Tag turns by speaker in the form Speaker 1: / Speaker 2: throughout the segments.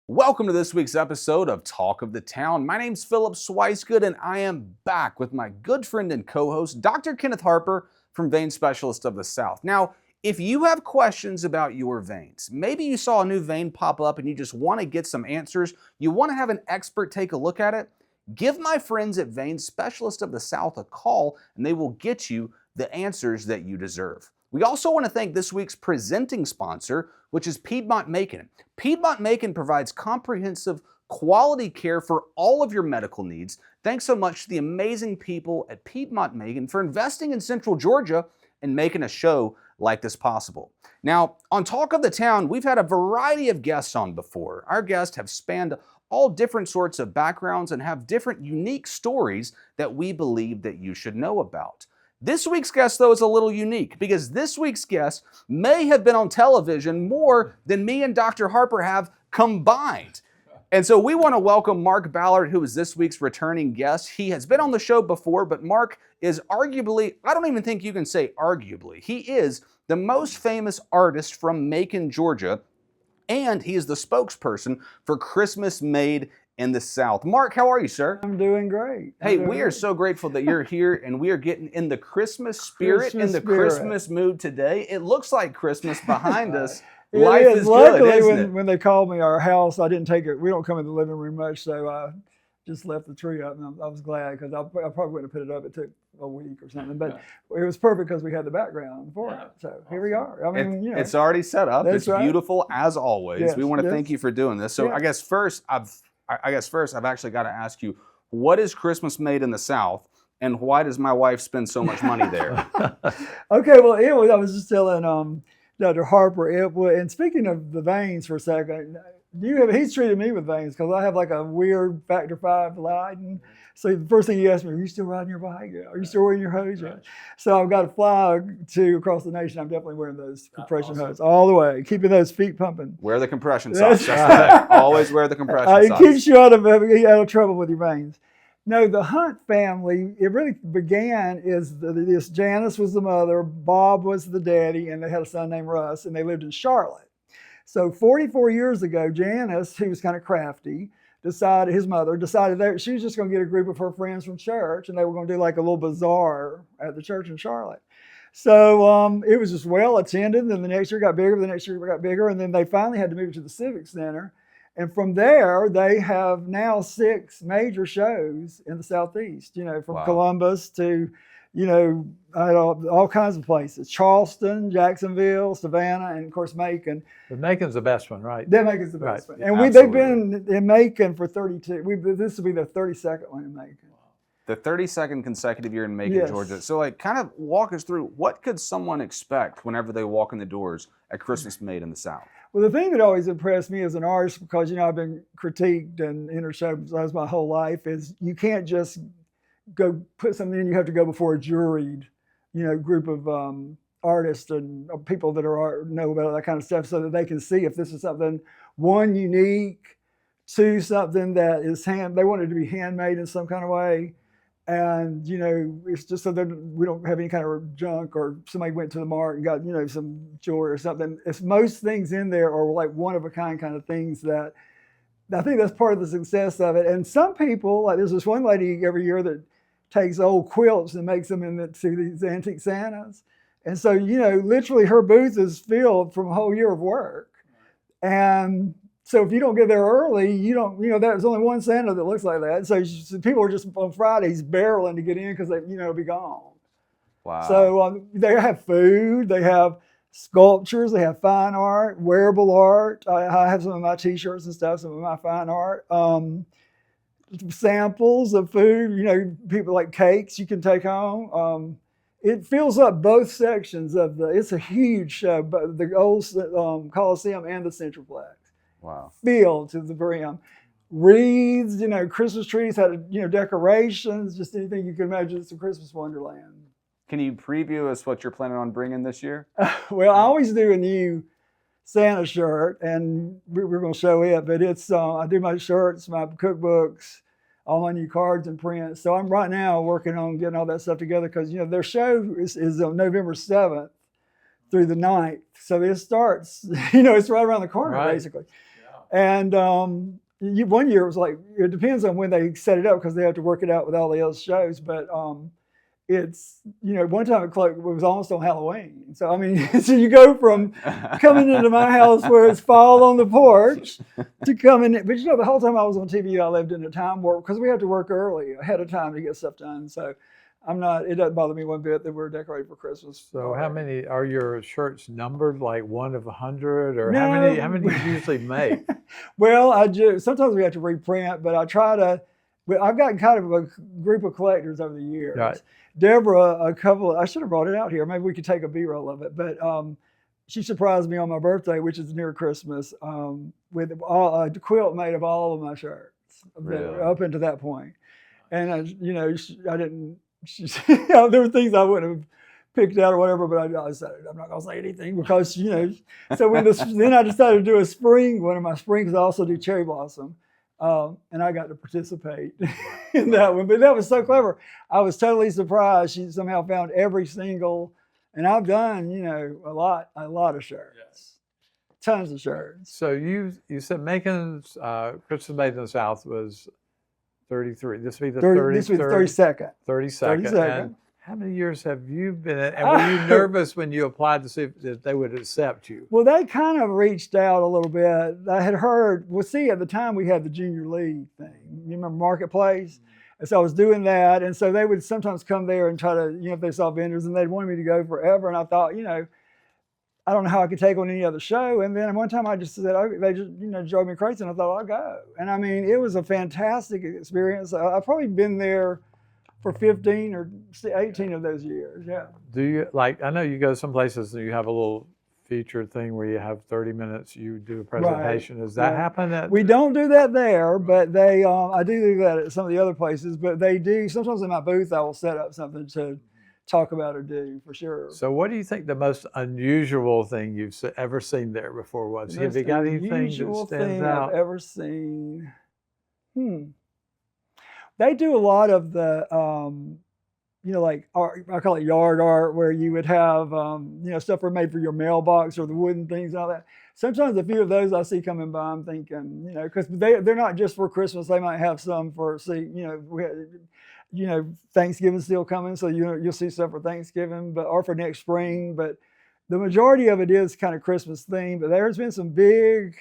Speaker 1: Welcome to this week's episode of Talk of the Town. My name's Philip Swicegood, and I am back with my good friend and co-host, Dr. Kenneth Harper from Vein Specialist of the South. Now, if you have questions about your veins, maybe you saw a new vein pop up and you just want to get some answers, you want to have an expert take a look at it, give my friends at Vein Specialist of the South a call, and they will get you the answers that you deserve. We also want to thank this week's presenting sponsor, which is Piedmont Macon. Piedmont Macon provides comprehensive quality care for all of your medical needs. Thanks so much to the amazing people at Piedmont Macon for investing in Central Georgia and making a show like this possible. Now, on Talk of the Town, we've had a variety of guests on before. Our guests have spanned all different sorts of backgrounds and have different unique stories that we believe that you should know about. This week's guest, though, is a little unique because this week's guest may have been on television more than me and Dr. Harper have combined. And so we want to welcome Mark Ballard, who is this week's returning guest. He has been on the show before, but Mark is arguably, I don't even think you can say arguably, he is the most famous artist from Macon, Georgia, and he is the spokesperson for Christmas Made in the South. Mark, how are you, sir?
Speaker 2: I'm doing great.
Speaker 1: Hey, we are so grateful that you're here and we are getting in the Christmas spirit, Christmas mood today. It looks like Christmas behind us. Life is
Speaker 2: Luckily,
Speaker 1: good, isn't it?
Speaker 2: When they called me our house, I didn't take it. We don't come in the living room much, so I just left the tree up, and I was glad because I probably wouldn't have put it up. It took a week or something, but it was perfect because we had the background for it. So here we are. I mean,
Speaker 1: it's already set up. It's
Speaker 2: right.
Speaker 1: Beautiful as always.
Speaker 2: Yes,
Speaker 1: we want to thank you for doing this. So I guess first I've actually got to ask you, what is Christmas Made in the South, and why does my wife spend so much money there?
Speaker 2: Okay, well, I was just telling Dr. Harper, and speaking of the veins for a second, he's treated me with veins because I have like a weird factor V Leiden. So the first thing he asked me, are you still riding your bike? Are you still wearing your hose? Right. So I've got to fly across the nation. I'm definitely wearing those compression hose all the way, keeping those feet pumping.
Speaker 1: Wear the compression socks. That's always wear the compression socks.
Speaker 2: It keeps you out of trouble with your veins. No, the Hunt family, it really began this Janice was the mother, Bob was the daddy, and they had a son named Russ, and they lived in Charlotte. So 44 years ago, Janice, who was kind of crafty, his mother decided that she was just going to get a group of her friends from church, and they were going to do like a little bazaar at the church in Charlotte. So it was just well attended, and then the next year got bigger, and then they finally had to move to the Civic Center. And from there, they have now 6 major shows in the Southeast, from Columbus to, all kinds of places. Charleston, Jacksonville, Savannah, and of course, Macon.
Speaker 3: But Macon's the best one, right?
Speaker 2: Macon's the best one. And they've been in Macon for 32. This will be the 32nd one in Macon.
Speaker 1: The 32nd consecutive year in Macon, Georgia. So kind of walk us through, what could someone expect whenever they walk in the doors at Christmas Made in the South?
Speaker 2: Well, the thing that always impressed me as an artist, because, I've been critiqued and intersected my whole life, is you can't just go put something in. You have to go before a juried, group of artists and people that know about that kind of stuff, so that they can see if this is something, one, unique, two, something that is they want it to be handmade in some kind of way. And, it's just so that we don't have any kind of junk, or somebody went to the mart and got, some jewelry or something. It's most things in there are like one of a kind of things that I think that's part of the success of it. And some people, like there's this one lady every year that takes old quilts and makes them into these antique Santas. And so, literally her booth is filled from a whole year of work. And so if you don't get there early, there's only one Santa that looks like that. So people are just on Fridays barreling to get in because it'll be gone.
Speaker 1: Wow.
Speaker 2: So they have food, they have sculptures, they have fine art, wearable art. I have some of my T-shirts and stuff, some of my fine art. Samples of food, people like cakes you can take home. It fills up both sections it's a huge show, but the old Coliseum and the Centralplex.
Speaker 1: Wow.
Speaker 2: Filled to the brim. Wreaths, Christmas trees had, decorations, just anything you can imagine. It's a Christmas wonderland.
Speaker 1: Can you preview us what you're planning on bringing this year?
Speaker 2: Well, I always do a new Santa shirt, and we're going to show it, but it's, I do my shirts, my cookbooks, all my new cards and prints. So I'm right now working on getting all that stuff together because, their show is on November 7th through the 9th. So it starts, it's right around the corner, basically. And one year it was like, it depends on when they set it up because they have to work it out with all the other shows. But it's, one time it was almost on Halloween. So, I mean, so you go from coming into my house where it's fall on the porch to coming in. But, the whole time I was on TV, I lived in a time warp because we had to work early ahead of time to get stuff done. So it doesn't bother me one bit that we're decorated for Christmas.
Speaker 3: So how many are your shirts numbered, like 1 of 100, or
Speaker 2: No.
Speaker 3: how many do you usually make?
Speaker 2: Well, sometimes we have to reprint, but I try to. But I've gotten kind of a group of collectors over the years.
Speaker 3: Right.
Speaker 2: Deborah, I should have brought it out here. Maybe we could take a B-roll of it. But she surprised me on my birthday, which is near Christmas, with a quilt made of all of my shirts up until that point. And I didn't. There were things I wouldn't have picked out or whatever, but I said I'm not going to say anything because So then I decided to do a spring one of my springs. I also do cherry blossom. And I got to participate in that one. But that was so clever. I was totally surprised. She somehow found every single, and I've done, a lot of shirts. Yes. Tons of shirts.
Speaker 3: So you said Macon's Christmas Made in the South was 33. This would be the 33rd.
Speaker 2: This would be the 32nd.
Speaker 3: 32nd. And how many years have you been in? And were you nervous when you applied to see if they would accept you?
Speaker 2: Well, they kind of reached out a little bit. I had heard, at the time we had the Junior League thing. You remember Marketplace? Mm-hmm. And so I was doing that. And so they would sometimes come there and try to, if they saw vendors, and they'd wanted me to go forever. And I thought, I don't know how I could take on any other show. And then one time I just said, they just, drove me crazy. And I thought, I'll go. And I mean, it was a fantastic experience. I've probably been there for 15 or 18 of those years, yeah.
Speaker 3: Do you, I know you go some places and you have a little feature thing where you have 30 minutes, you do a presentation. Right. Does that happen?
Speaker 2: We don't do that there, but I do that at some of the other places, but they do. Sometimes in my booth, I will set up something to talk about or do, for sure.
Speaker 3: So what do you think the most unusual thing you've ever seen there before was? Have you got anything that stands out?
Speaker 2: I've ever seen? They do a lot of the, art, I call it yard art, where you would have, stuff made for your mailbox or the wooden things and all that. Sometimes a few of those I see coming by, I'm thinking, because they're not just for Christmas. They might have some for, Thanksgiving still coming, so you'll see stuff for Thanksgiving, or for next spring. But the majority of it is kind of Christmas themed. But there's been some big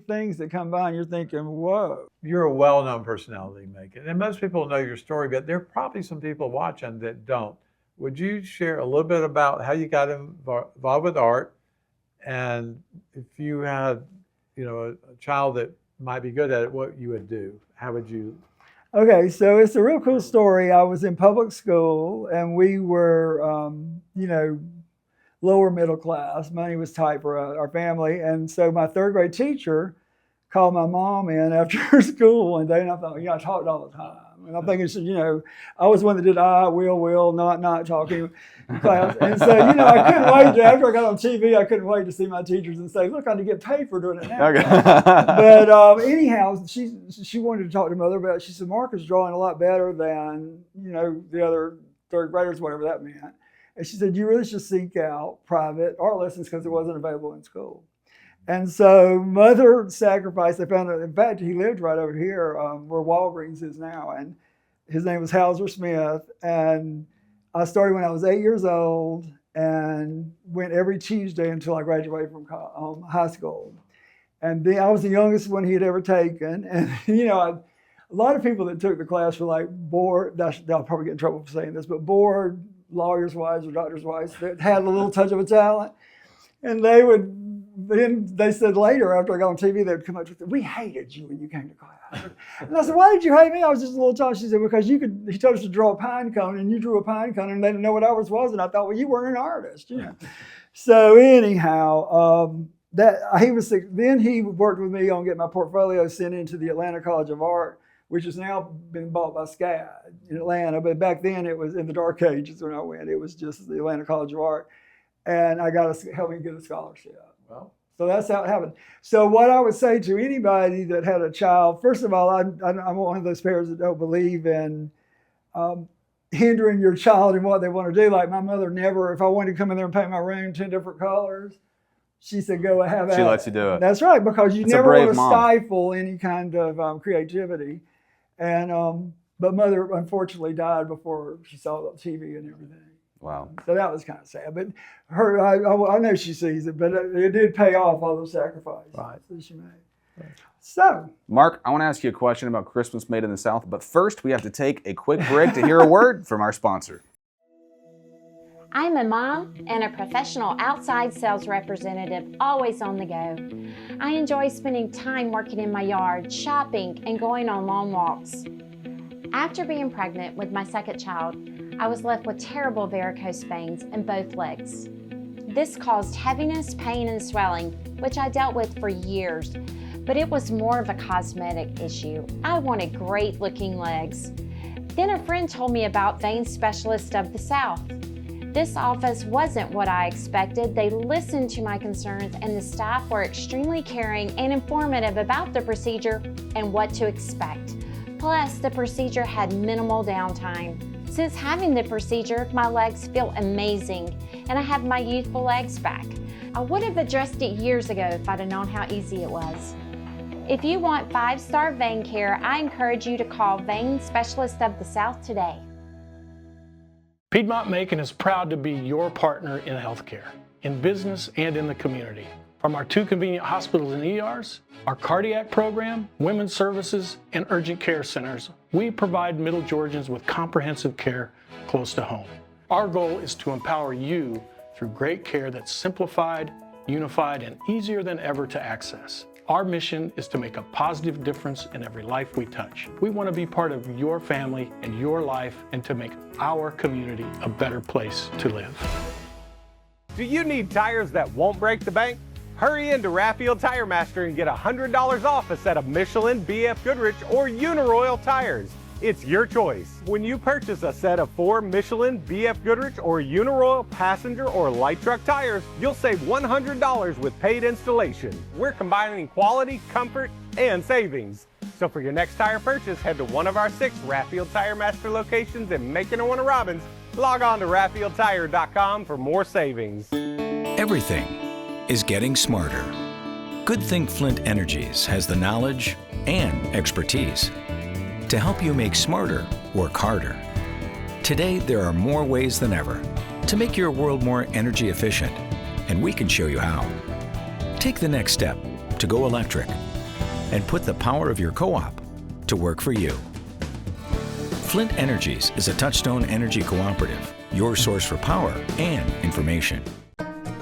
Speaker 2: things that come by and you're thinking, whoa.
Speaker 3: You're a well-known personality, Macon, and most people know your story, but there are probably some people watching that don't. Would you share a little bit about how you got involved with art, and if you had, a child that might be good at it, what you would do? How would you?
Speaker 2: Okay, so it's a real cool story. I was in public school and we were, lower middle class. Money was tight for our family. And so my third grade teacher called my mom in after school one day, and I thought, I talked all the time. And I'm thinking, I was one that did will, not talking in class. And so, I couldn't wait after I got on TV, I couldn't wait to see my teachers and say, look, I need to get paid for doing it now. Okay. But anyhow, she wanted to talk to Mother about it. She said, Mark is drawing a lot better than, the other third graders, whatever that meant. And she said, you really should seek out private art lessons because it wasn't available in school. And so Mother sacrificed. They found out, in fact, he lived right over here where Walgreens is now. And his name was Hauser Smith. And I started when I was 8 years old and went every Tuesday until I graduated from high school. And then I was the youngest one he had ever taken. And, a lot of people that took the class were like bored. I'll probably get in trouble for saying this, but bored, lawyers' wives or doctors' wives that had a little touch of a talent. And they said later, after I got on TV, they would come up with, we hated you when you came to class. And I said, why did you hate me? I was just a little child. She said, because he told us to draw a pine cone, and you drew a pine cone, and they didn't know what ours was. And I thought, well, you weren't an artist, So anyhow, then he worked with me on getting my portfolio sent into the Atlanta College of Art, which has now been bought by SCAD in Atlanta. But back then, it was in the dark ages when I went. It was just the Atlanta College of Art. And I helped me get a scholarship. Well, so that's how it happened. So what I would say to anybody that had a child, first of all, I'm one of those parents that don't believe in hindering your child in what they want to do. Like my mother never, if I wanted to come in there and paint my room 10 different colors, she said, go have
Speaker 1: She
Speaker 2: at
Speaker 1: lets
Speaker 2: it.
Speaker 1: you do it.
Speaker 2: That's right, because you
Speaker 1: It's a
Speaker 2: never
Speaker 1: brave
Speaker 2: want to
Speaker 1: mom.
Speaker 2: stifle any kind of creativity. And but Mother unfortunately died before she saw the TV and everything.
Speaker 1: Wow.
Speaker 2: So that was kind of sad. But her, I know she sees it, but it did pay off all the sacrifices that she made. Right. So,
Speaker 1: Mark, I want to ask you a question about Christmas made in the South, but first we have to take a quick break to hear a word from our sponsor.
Speaker 4: I'm a mom and a professional outside sales representative, always on the go. I enjoy spending time working in my yard, shopping, and going on long walks. After being pregnant with my second child, I was left with terrible varicose veins in both legs. This caused heaviness, pain, and swelling, which I dealt with for years, but it was more of a cosmetic issue. I wanted great-looking legs. Then a friend told me about Vein Specialist of the South. This office wasn't what I expected. They listened to my concerns, and the staff were extremely caring and informative about the procedure and what to expect. Plus, the procedure had minimal downtime. Since having the procedure, my legs feel amazing, and I have my youthful legs back. I would have addressed it years ago if I'd have known how easy it was. If you want 5-star vein care, I encourage you to call Vein Specialist of the South today.
Speaker 5: Piedmont Macon is proud to be your partner in healthcare, in business and in the community. From our 2 convenient hospitals and ERs, our cardiac program, women's services, and urgent care centers, we provide Middle Georgians with comprehensive care close to home. Our goal is to empower you through great care that's simplified, unified, and easier than ever to access. Our mission is to make a positive difference in every life we touch. We want to be part of your family and your life and to make our community a better place to live.
Speaker 6: Do you need tires that won't break the bank? Hurry into Raffield Tire Master and get $100 off a set of Michelin, BF Goodrich, or Uniroyal tires. It's your choice. When you purchase a set of 4 Michelin, BF Goodrich, or Uniroyal passenger or light truck tires, you'll save $100 with paid installation. We're combining quality, comfort, and savings. So for your next tire purchase, head to one of our 6 Raffield Tire Master locations in Macon or Robbins. Log on to RaffieldTire.com for more savings.
Speaker 7: Everything is getting smarter. Good Think Flint Energies has the knowledge and expertise to help you make smarter work harder. Today, there are more ways than ever to make your world more energy efficient, and we can show you how. Take the next step to go electric and put the power of your co-op to work for you. Flint Energies is a Touchstone Energy Cooperative, your source for power and information.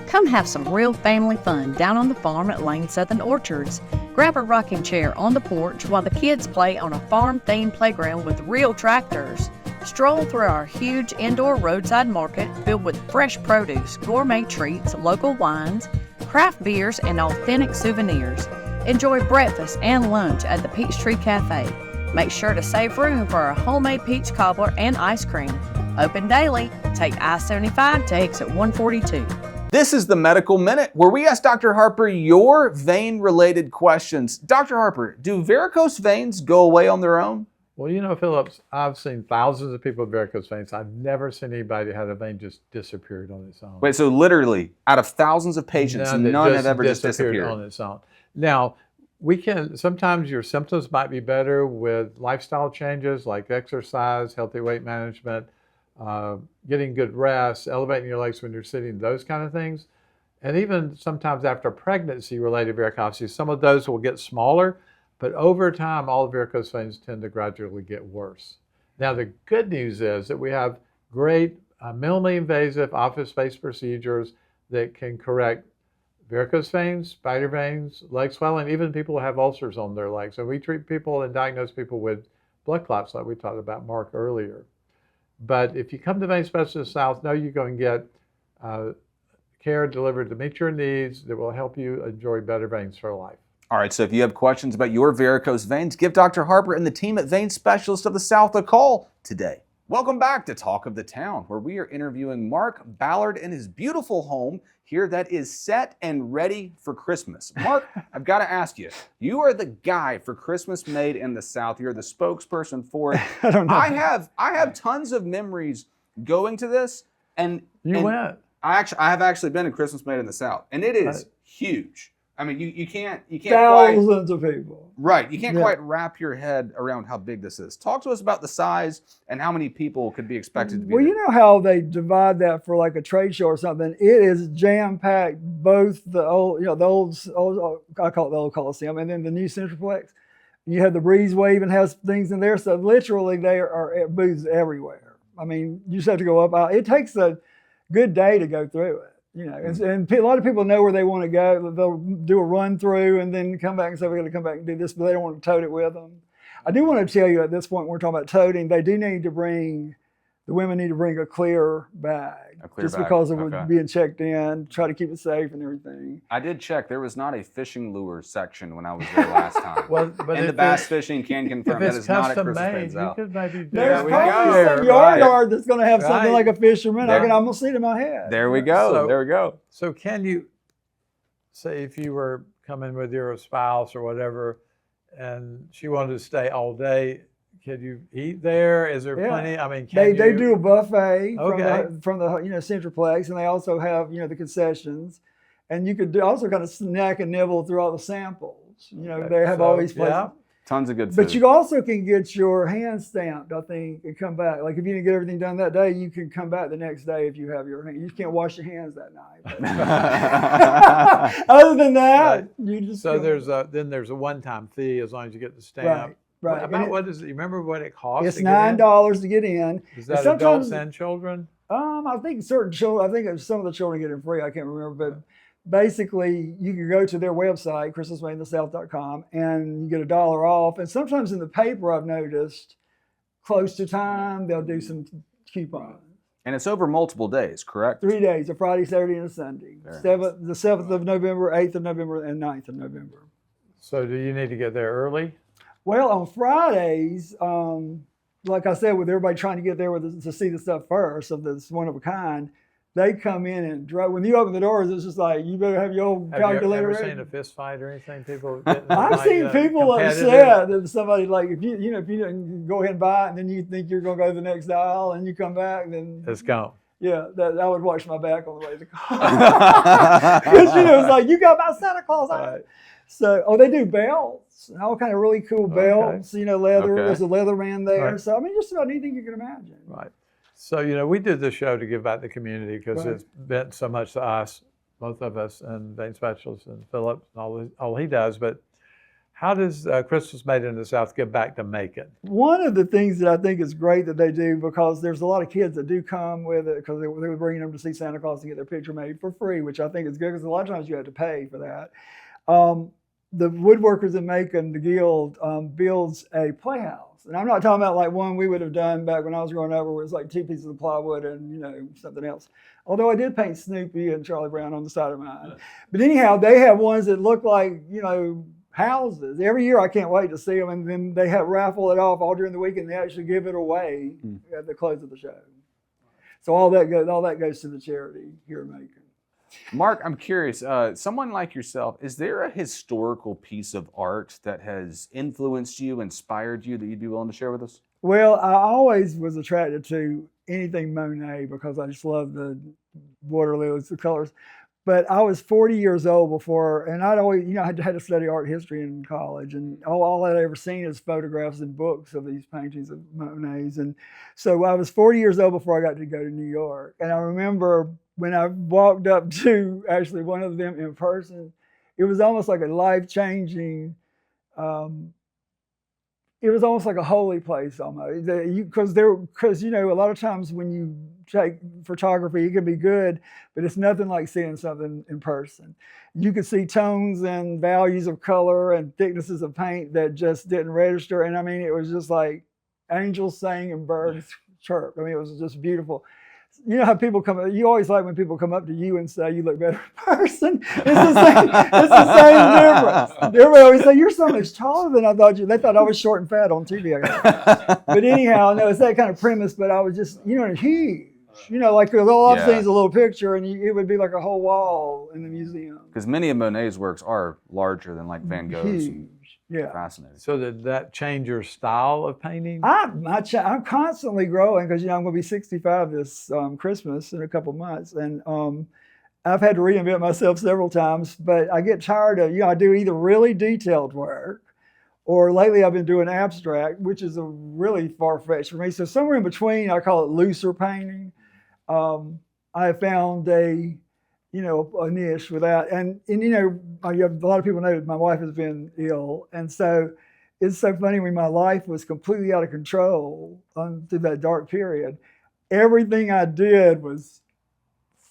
Speaker 8: Come have some real family fun down on the farm at Lane Southern Orchards. Grab a rocking chair on the porch while the kids play on a farm-themed playground with real tractors. Stroll through our huge indoor roadside market filled with fresh produce, gourmet treats, local wines, craft beers, and authentic souvenirs. Enjoy breakfast and lunch at the Peachtree Cafe. Make sure to save room for our homemade peach cobbler and ice cream. Open daily. Take I-75 to exit 142.
Speaker 1: This is the Medical Minute, where we ask Dr. Harper your vein-related questions. Dr. Harper, do varicose veins go away on their own?
Speaker 3: Well, you know, Phillips, I've seen thousands of people with varicose veins. I've never seen anybody who had a vein just disappeared on its own.
Speaker 1: Wait, so literally, out of thousands of patients, none have ever just disappeared
Speaker 3: on its own. Now, sometimes your symptoms might be better with lifestyle changes like exercise, healthy weight management, getting good rest, elevating your legs when you're sitting, those kind of things. And even sometimes after pregnancy-related varicosities, some of those will get smaller, but over time, all the varicose veins tend to gradually get worse. Now, the good news is that we have great minimally invasive office-based procedures that can correct varicose veins, spider veins, leg swelling, even people who have ulcers on their legs. So we treat people and diagnose people with blood clots like we talked about Mark earlier. But if you come to Vein Specialist South, know you're going to get care delivered to meet your needs that will help you enjoy better veins for life.
Speaker 1: All right, so if you have questions about your varicose veins, give Dr. Harper and the team at Vein Specialist of the South a call today. Welcome back to Talk of the Town, where we are interviewing Mark Ballard in his beautiful home here that is set and ready for Christmas. Mark, I've got to ask you, you are the guy for Christmas Made in the South. You're the spokesperson for it.
Speaker 2: I don't know.
Speaker 1: I have tons of memories going to this, and
Speaker 3: You went.
Speaker 1: I have actually been to Christmas Made in the South, and it is huge. I mean, you can't
Speaker 2: Thousands of people.
Speaker 1: Right. You can't
Speaker 2: Yeah.
Speaker 1: quite wrap your head around how big this is. Talk to us about the size and how many people could be expected to be
Speaker 2: Well,
Speaker 1: there.
Speaker 2: you know how they divide that for like a trade show or something. It is jam packed. Both the old, the old, I call it the old Coliseum, and then the new Centralplex. You have the Breezeway even has things in there. So literally, there are booths everywhere. I mean, you just have to go up. It takes a good day to go through it. And a lot of people know where they want to go. They'll do a run through and then come back and say, we're going to come back and do this, but they don't want to tote it with them. I do want to tell you at this point, we're talking about toting, the women need to bring a clear bag. Because of it being checked in, try to keep it safe and everything.
Speaker 1: I did check. There was not a fishing lure section when I was there last time.
Speaker 3: But
Speaker 1: and the bass fishing can confirm that is not at Chris's Pains Out.
Speaker 3: You could maybe do
Speaker 2: There's
Speaker 3: that.
Speaker 2: probably some yard that's going to have something
Speaker 3: Right.
Speaker 2: like a fisherman. I'm going to see it in my head.
Speaker 1: There we go.
Speaker 3: So-
Speaker 1: there we go.
Speaker 3: So can you say if you were coming with your spouse or whatever, and she wanted to stay all day, could you eat there? Is there
Speaker 2: Yeah.
Speaker 3: plenty? I mean,
Speaker 2: They
Speaker 3: you?
Speaker 2: do a buffet
Speaker 3: Okay.
Speaker 2: from the Centralplex, and they also have the concessions, and you could also kind of snack and nibble through all the samples. They have all these places.
Speaker 3: Yeah.
Speaker 1: Tons of good food.
Speaker 2: But you also can get your hand stamped, I think, and come back. Like if you didn't get everything done that day, you can come back the next day if you have your hand. You can't wash your hands that night. Other than that, you just
Speaker 3: So
Speaker 2: go.
Speaker 3: there's a one-time fee as long as you get the stamp.
Speaker 2: Right.
Speaker 3: What is it? You remember what it costs?
Speaker 2: It's
Speaker 3: to get in?
Speaker 2: $9 to get in.
Speaker 3: Is that
Speaker 2: sometimes-
Speaker 3: adults and children?
Speaker 2: I think certain children. I think some of the children get it free. I can't remember, but basically, you can go to their website, christmasmadeinthesouth.com, and you get $1 off. And sometimes in the paper, I've noticed, close to time, they'll do some coupons.
Speaker 1: and it's over multiple days, correct?
Speaker 2: 3 days: a Friday, Saturday, and a Sunday.
Speaker 1: Very nice.
Speaker 2: The 7th of November, 8th of November, and 9th of November.
Speaker 3: So do you need to get there early?
Speaker 2: Well, on Fridays, like I said, with everybody trying to get there to see the stuff first of this one of a kind, they come in and when you open the doors, it's just like you better have your old
Speaker 3: Have you
Speaker 2: calculator.
Speaker 3: ever
Speaker 2: ready.
Speaker 3: seen a fist fight or anything? People getting
Speaker 2: I've
Speaker 3: like,
Speaker 2: seen people
Speaker 3: competitive?
Speaker 2: upset that somebody like if you didn't go ahead and buy it and then you think you're going to go to the next aisle and you come back, then
Speaker 3: It's gone.
Speaker 2: yeah, I would watch my back on the way to the car. Because it's like you got my Santa Claus.
Speaker 3: Right.
Speaker 2: So they do belts and all kind of really cool belts. Leather.
Speaker 1: Okay.
Speaker 2: There's a leather man there.
Speaker 3: Right.
Speaker 2: So I mean, just about anything you can imagine.
Speaker 3: Right. So, we did this show to give back to the community because
Speaker 2: Right.
Speaker 3: it's meant so much to us, both of us, and Vein Specialist and Philip, and all he does. But how does Christmas Made in the South give back to Macon?
Speaker 2: One of the things that I think is great that they do, because there's a lot of kids that do come with it because they were bringing them to see Santa Claus and get their picture made for free, which I think is good because a lot of times you have to pay for that. The woodworkers in Macon, the guild, builds a playhouse. And I'm not talking about like one we would have done back when I was growing up where it was like 2 pieces of plywood and, something else. Although I did paint Snoopy and Charlie Brown on the side of mine. But anyhow, they have ones that look like, houses. Every year I can't wait to see them. And then they raffle it off all during the week and they actually give it away at the close of the show. So all that goes to the charity here in Macon.
Speaker 1: Mark, I'm curious, someone like yourself, is there a historical piece of art that has influenced you, inspired you, that you'd be willing to share with us?
Speaker 2: Well, I always was attracted to anything Monet because I just love the water lilies, the colors. But I was 40 years old before, and I'd always, I had to study art history in college, and all I'd ever seen is photographs and books of these paintings of Monet's. And so I was 40 years old before I got to go to New York. And I remember when I walked up to actually one of them in person, it was almost like a life-changing, it was almost like a holy place almost. Because a lot of times when you take photography, it can be good, but it's nothing like seeing something in person. You could see tones and values of color and thicknesses of paint that just didn't register. And I mean, it was just like angels sang and birds chirped. I mean, it was just beautiful. You know how people you always like when people come up to you and say you look better in person. It's the same difference. Everybody always say, you're so much taller than I thought you. They thought I was short and fat on TV. But anyhow, no, it's that kind of premise, but I was just, huge. Like all I've seen is a little picture and it would be like a whole wall in the museum.
Speaker 1: Because many of Monet's works are larger than like Van Gogh's.
Speaker 2: Huge. Yeah.
Speaker 1: Fascinating.
Speaker 3: So did that change your style of painting?
Speaker 2: I'm constantly growing because I'm going to be 65 this Christmas in a couple months, and I've had to reinvent myself several times, but I get tired of, I do either really detailed work, or lately I've been doing abstract, which is a really far-fetched for me. So somewhere in between, I call it looser painting. I have found a niche with that. And a lot of people know that my wife has been ill. And so it's so funny, when my life was completely out of control through that dark period, everything I did was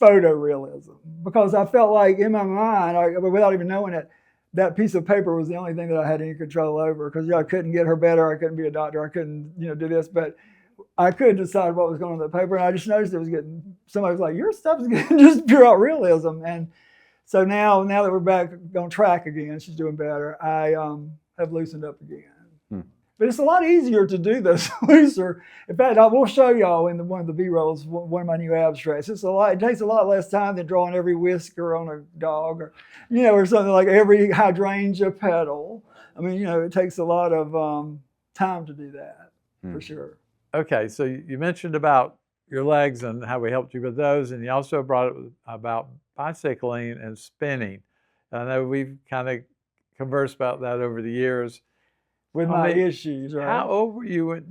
Speaker 2: photorealism, because I felt like in my mind, without even knowing it, that piece of paper was the only thing that I had any control over, because I couldn't get her better, I couldn't be a doctor, I couldn't do this, but I could decide what was going on the paper. And I just noticed somebody was like, your stuff is getting just pure out realism. And so now that we're back on track again, she's doing better, I have loosened up again. But it's a lot easier to do this looser. In fact, I will show y'all in one of the B-rolls one of my new abstracts. It takes a lot less time than drawing every whisker on a dog, or something like every hydrangea petal. I mean, it takes a lot of time to do that, for sure.
Speaker 3: Okay, so you mentioned about your legs and how we helped you with those, and you also brought up about bicycling and spinning. I know we've kind of conversed about that over the years.
Speaker 2: With my issues, right?
Speaker 3: How old were you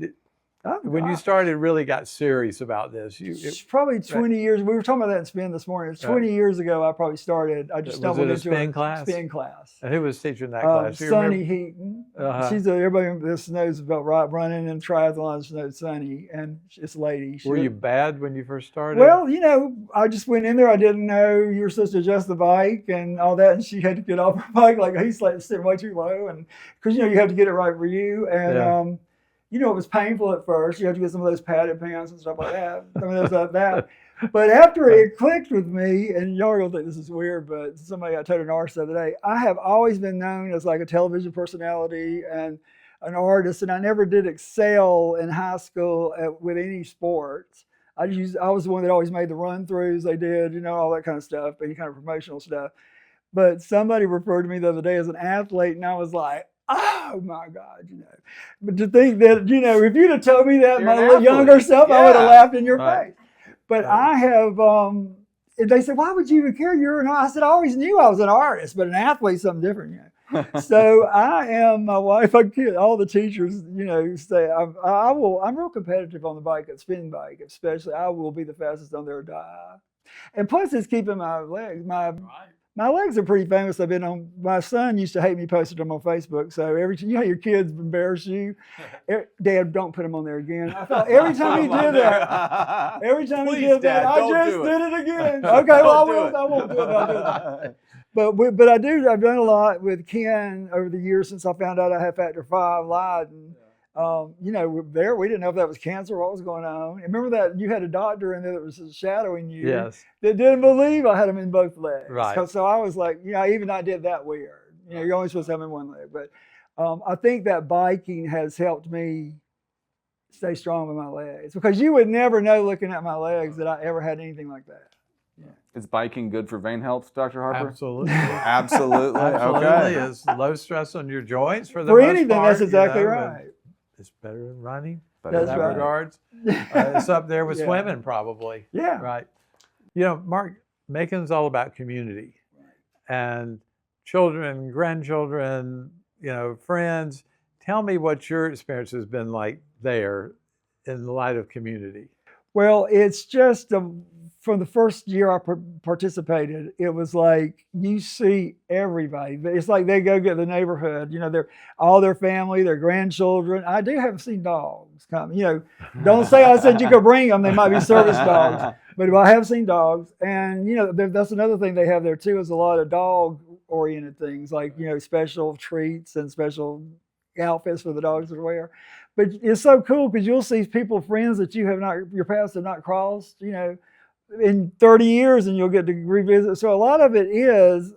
Speaker 3: when you started, really got serious about this?
Speaker 2: It's probably 20 years. We were talking about that in spin this morning. It's 20 years ago I probably started. I just stumbled into
Speaker 3: a spin class. And who was teaching that class?
Speaker 2: Sonny Heaton. She's everybody that knows about running and triathlons knows Sonny, and it's a lady.
Speaker 3: Were you bad when you first started?
Speaker 2: Well, I just went in there. I didn't know you were supposed to adjust the bike and all that, and she had to get off her bike. Like, he's sitting way too low, and because you have to get it right for you. And it was painful at first. You have to get some of those padded pants and stuff like that. I mean, there's that. But after it clicked with me, and y'all are going to think this is weird, but somebody I told an artist the other day, I have always been known as like a television personality and an artist, and I never did excel in high school with any sports. I was the one that always made the run-throughs they did, all that kind of stuff, any kind of promotional stuff. But somebody referred to me the other day as an athlete, and I was like, oh my God, But to think that, if you'd have told me that my younger self, I would have laughed in your face. But I have, they said, why would you even care? You're an artist. I said, I always knew I was an artist, but an athlete's something different, So I am, my wife, all the teachers, say, I'm real competitive on the bike, at spin bike, especially. I will be the fastest on there or die. And plus it's keeping my legs, my legs are pretty famous. My son used to hate me posting them on Facebook. So every time, your kids embarrass you, Dad, don't put them on there again. I thought every time he did that, I just did it again. Okay, well, I won't do it. I'll do it. But I've done a lot with Ken over the years since I found out I had factor V Leiden. We didn't know if that was cancer or what was going on. Remember that you had a doctor in there that was shadowing you.
Speaker 3: Yes.
Speaker 2: That didn't believe I had them in both legs.
Speaker 3: Right.
Speaker 2: So I was like, even I did that weird. You're only supposed to have them in one leg. But I think that biking has helped me stay strong with my legs, because you would never know looking at my legs that I ever had anything like that. Yeah.
Speaker 1: Is biking good for vein health, Dr. Harper?
Speaker 3: Absolutely.
Speaker 1: Absolutely.
Speaker 3: Absolutely.
Speaker 1: Okay.
Speaker 3: Is low stress on your joints for
Speaker 2: anything.
Speaker 3: most part,
Speaker 2: that's exactly right.
Speaker 3: It's better than running.
Speaker 2: That's
Speaker 3: in that
Speaker 2: right.
Speaker 3: regards. It's up there with swimming, probably.
Speaker 2: Yeah.
Speaker 3: Right. Mark, Macon's all about community and children, grandchildren, friends. Tell me what your experience has been like there in the light of community.
Speaker 2: Well, it's just from the first year I participated, it was like you see everybody. It's like they go get the neighborhood. They're all their family, their grandchildren. I haven't seen dogs come. Don't say I said you could bring them. They might be service dogs, but I have seen dogs. And that's another thing they have there too, is a lot of dog-oriented things, like special treats and special outfits for the dogs to wear. But it's so cool because you'll see friends that your paths have not crossed, in 30 years, and you'll get to revisit. So a lot of it is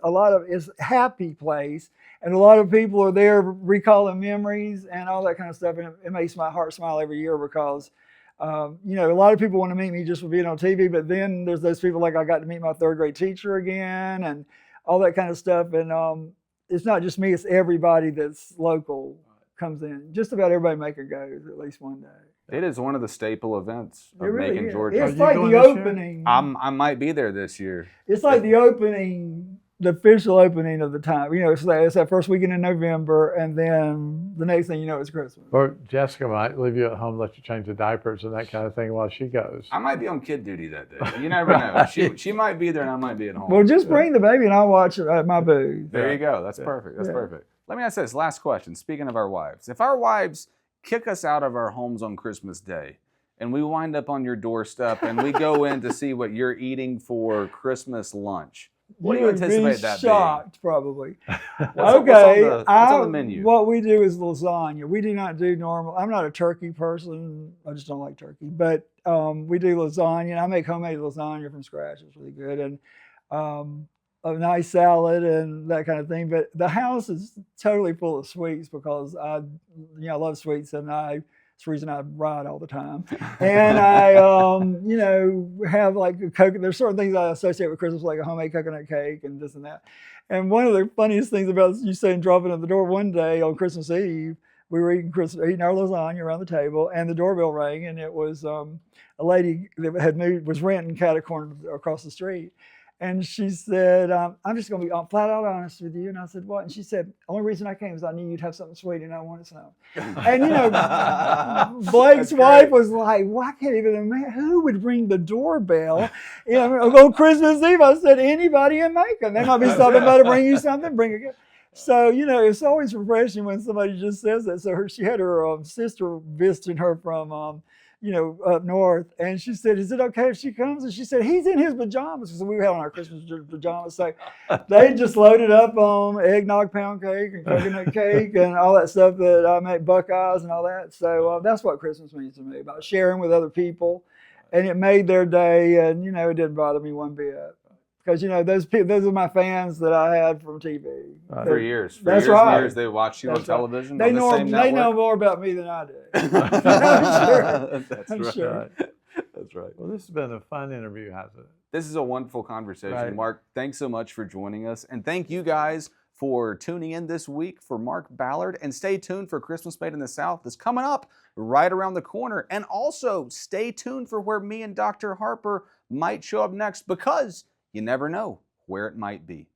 Speaker 2: happy place, and a lot of people are there recalling memories and all that kind of stuff. And it makes my heart smile every year because, a lot of people want to meet me just for being on TV, but then there's those people like I got to meet my third grade teacher again and all that kind of stuff. And it's not just me, it's everybody that's local comes in. Just about everybody Macon goes at least one day.
Speaker 1: It is one of the staple events
Speaker 2: It
Speaker 1: of
Speaker 2: really
Speaker 1: Macon,
Speaker 2: is.
Speaker 1: Georgia.
Speaker 2: It's
Speaker 3: Are
Speaker 2: like
Speaker 3: you
Speaker 2: the
Speaker 3: going this year?
Speaker 2: opening.
Speaker 1: I might be there this year.
Speaker 2: It's like the opening, the official opening of the time. You know, it's that first weekend in November, and then the next thing you know, it's Christmas.
Speaker 3: Or Jessica might leave you at home, let you change the diapers and that kind of thing while she goes.
Speaker 1: I might be on kid duty that day. You never know. She might be there and I might be at home.
Speaker 2: Well, just bring the baby and I'll watch it at my booth.
Speaker 1: There you go. That's perfect. That's perfect. Let me ask this last question. Speaking of our wives, if our wives kick us out of our homes on Christmas Day and we wind up on your doorstep and we go in to see what you're eating for Christmas lunch, what do you anticipate that being?
Speaker 2: Shocked, probably.
Speaker 1: What's on the menu?
Speaker 2: What we do is lasagna. We do not do normal. I'm not a turkey person. I just don't like turkey. But we do lasagna. I make homemade lasagna from scratch. It's really good. And a nice salad and that kind of thing. But the house is totally full of sweets because I love sweets, and it's the reason I ride all the time. And I, have like a coconut. There's certain things I associate with Christmas, like a homemade coconut cake and this and that. And one of the funniest things about you saying dropping at the door one day on Christmas Eve, we were eating our lasagna around the table, and the doorbell rang, and it was a lady that had moved, was renting cat a corner across the street. And she said, I'm just going to be flat out honest with you. And I said, what? And she said, the only reason I came is I knew you'd have something sweet and I wanted some. And, Blake's wife was like, well, I can't even imagine who would ring the doorbell on Christmas Eve. I said, anybody in Macon. They might be stopping by to bring you something, bring a gift. So, it's always refreshing when somebody just says that. So she had her sister visiting her from up north, and she said, is it okay if she comes? And she said, he's in his pajamas, because we had on our Christmas pajamas. So they just loaded up on eggnog pound cake and coconut cake and all that stuff that I make, Buckeyes and all that. So that's what Christmas means to me, about sharing with other people. And it made their day, and it didn't bother me one bit. Because those are my fans that I had from TV.
Speaker 1: For years.
Speaker 2: That's
Speaker 1: years
Speaker 2: right.
Speaker 1: And years they watched you on television.
Speaker 2: They know more about me than I do. I'm sure.
Speaker 1: That's
Speaker 2: sure.
Speaker 1: That's right.
Speaker 3: Well, this has been a fun interview, hasn't it?
Speaker 1: This is a wonderful conversation.
Speaker 3: Right.
Speaker 1: Mark, thanks so much for joining us. And thank you guys for tuning in this week for Mark Ballard. And stay tuned for Christmas Made in the South that's coming up right around the corner. And also stay tuned for where me and Dr. Harper might show up next, because you never know where it might be.